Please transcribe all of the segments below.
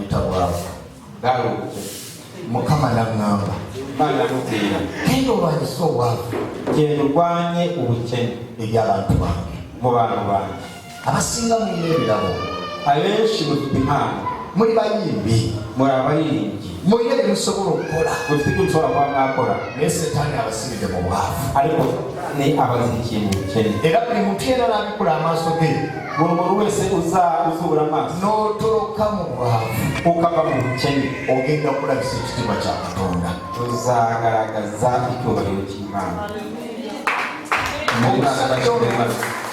bamuyita bwavu Mukama n'angamba genda olwanyisa obwavu genda urwanye ubukene eri abantu bange mu bantu bange abasinga muyina ebirabo abenshi mufite impano muri bayimbi muri abaririmbyi muyina bye musobola okukola mufite ibyo mushobora kuba mwakora naye setaani abasibidde mu bwavu ariko ni abazirikiye mu bukene era buli muntu yena n'abikula amaaso ge buri muntu wese uzubura amaso n'otoloka mu bwavu ukava mu bukene ogenda kulabisa ekitiibwa kya Katonda uzagaragaza icyubahiro cy'Imana.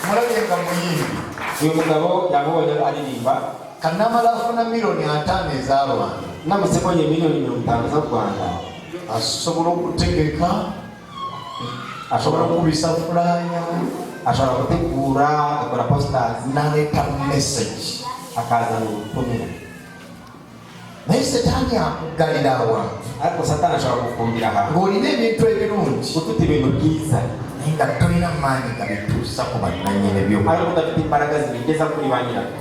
Murabye nga muyimbi uyu mugabo yabonye aririmba kanamala afuna miliyoni 5 eza Rwanda namusebonye miliyoni 50 z'u Rwanda asobola okutegeka asobola okubisa fulanya ashobora gutegura agakora posters n'aleeta message akazana ubutumwa naye setaani akuggalira awantu ariko satani ashobora kukumbira ahantu ng'olina ebintu ebirungi ufite ibintu byiza naye nga tolina maanyi gabituusa ku bannannyini byo ariko udafite imbaraga zibigeza kuri ba nyirabyo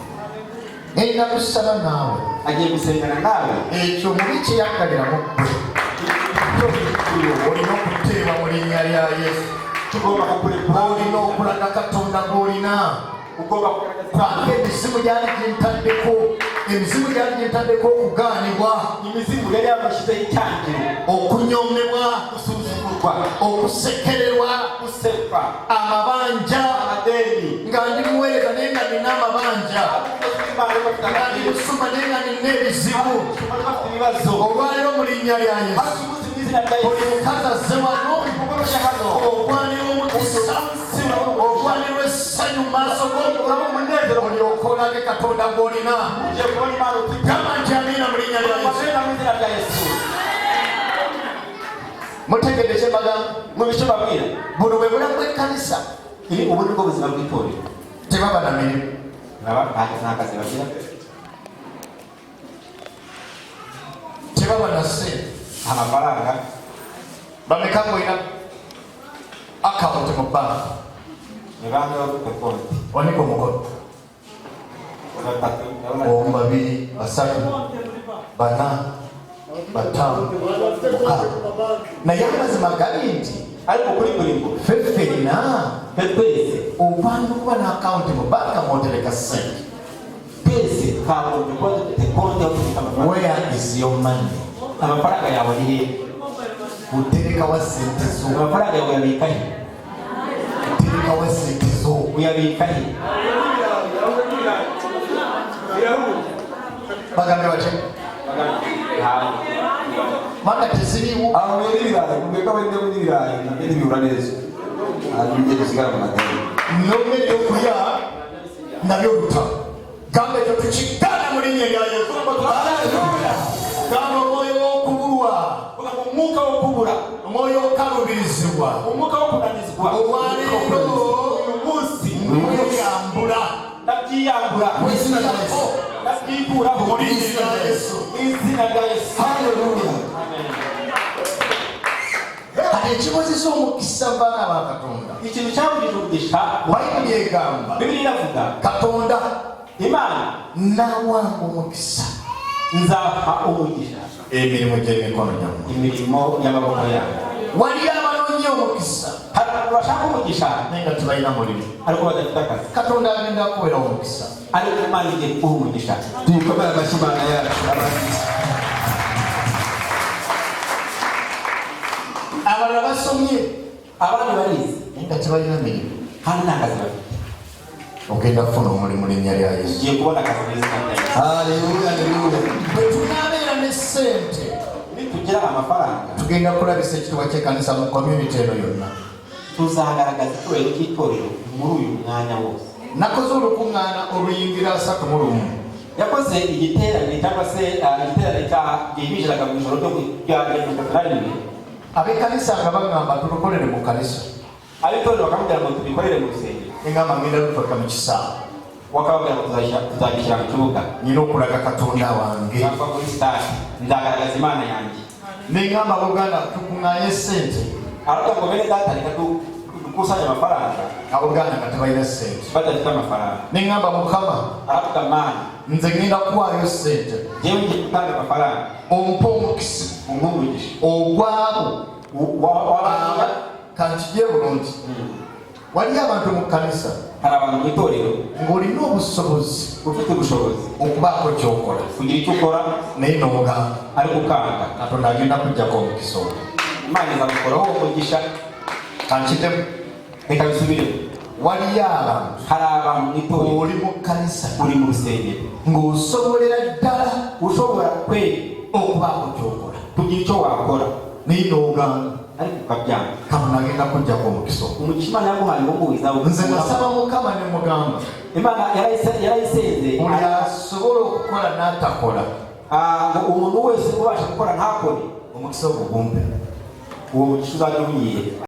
erina kusaba naawe agiye gusengana nawe ekyo mubi kyeyaggaliramu ggwe olina okuteeba mu linnya lya Yesu tugomba kukurekura olina okulaga Katonda g'olina ugomba kubanga emizimu gyali gyentaddeko okugaanibwa imizimu yari yamashyizeho itangiro okunyomebwa gusuzugurwa okusekererwa gusekwa amabanja amadeni nga ndi muweereza naye nga nina amabanja nga ndi musuma naye nga nina ebizibu olwaliro mu linnya lya Yesu buli mukazi azze wano ogwanira omukisa ogwanira essanyu mu maaso g'omulamu munezero olyoka olage Katonda gw'olina gamba nti amiina mu linnya lya Yesu mutegedde kye mbagamba buno bwe bulamu bw'ekkanisa ubu nibwo buzima bw'itorero tebaba na mirimu n'akazi bagira tebaba na ssente amafaranga bameka ng'olina akawunti mu bbanka ebanga bafite konti wanika omukono omu babiri basatu bana bataano mukaaga naye amazima gali nti ariko kuri buri ngo ffenna twese obanga okuba n'akawunti mu bbanka mw'otereka ssente twese twagombye kuba dufite konti yo kubika amafaranga. where is your money amafaranga yawe ni he? uterekawa ssente zo amafaranga yawe uyabika he? uterekawa ssente zo uyabika he? bagambe bati manga teziriwo aho rero ibirayi kumeka wende muri ibirayi nabyo ntibibura neza ngiye gusigara mu madeni n'omere y'okulya nabyo luta gamba ekyo tukigaana mu linnya lya Yesu gamba omwoyo w'okubulwa umwuka wo kubura omwoyo okalubirizibwa umwuka wo kunanizwa olwaleero uyu munsi oyambula ndabyiyambura mu izina lya Yesu ndabyikuraho mu linnya lya Yesu mu izina rya Yesu. haleluya kati ekibuzisa omukisa mu baana ba Katonda ikintu cyabujije umugisha bayibuli egamba Bibiliya iravuga Katonda Imana nawanga omukisa nzaha umugisha emirimu gy'emikono gyammwe imirimo y'amaboko yawe. wali abanoonya omukisa hari abantu bashaka umugisha naye nga tebalina mulimu ariko badafite akazi Katonda agenda kubeera omukisa ariko Imana igiye kuha umugisha. tuyikomere amashyi Imana yacu abalala basomye abandi barize naye nga tebalina mirimu kandi nta kazi bafite ogenda kufuna omulimu linnya lya Yesu ugiye kubona akazi mu izina rya Yesu. haleluya haleluya bwe tunaabeera ne ssente nitugira amafaranga tugenda kulabisa ekitiibwa ky'ekkanisa mu community eno yonna tuzagaragaza itorero cy'itorero muri uyu mwanya wose. nakoze olukuŋŋaana oluyingira 31 yakoze igiterane cyangwa se igiterane cyabinjiraga mu ijoro ryo kuryamye ab'ekkanisa nga baŋŋamba tulukolere mu kkanisa abitorero bakamubwira ngo tubikorere mu rusengero engamba ngenda lutuuka mu kisaawe wakababwira ngo tuzabishyira mu kibuga nina okulaga Katonda wange cyangwa kuri stade nzagaragaza Imana yanjye. nengamba buganda tukuŋŋaanye ssente aravuga ngo bene data reka gukusanya amafaranga abo bwana katabayira sente badafite amafaranga ningamba mukama aravuga mani nze ngenda kuwaayo sente jewe ngiye gutanga amafaranga ompa omukisa umugisha ogwabo w'abana kankigiye bulungi waliyo abantu mu kkanisa hari abantu mu itorero ng'olina obusobozi ufite ubushobozi okubaako kyokola kugira icyo ukora naye n'ogamba ari gukanga katonda agenda kujjako omukisa ogwo imana izabikoraho umugisha kankitemu reka bisubire waliyo abantu hari abantu mu itorero oli mu kkanisa uri mu rusengero ng'osobolera ddala ushobora kweri okubaako kyokola kugira icyo wakora naye n'ogamba ariko ukabyanga katonda agenda kujjako omukisa ogwo umugisha imana yaguhaye wo muwizaho nze nasaba mukama ne mugamba imana yarayiseze buli asobola okukola n'atakola ngo umuntu wese ubasha gukora ntakore omukisa ogwo gumpe uwo mugisha uzajya uyiye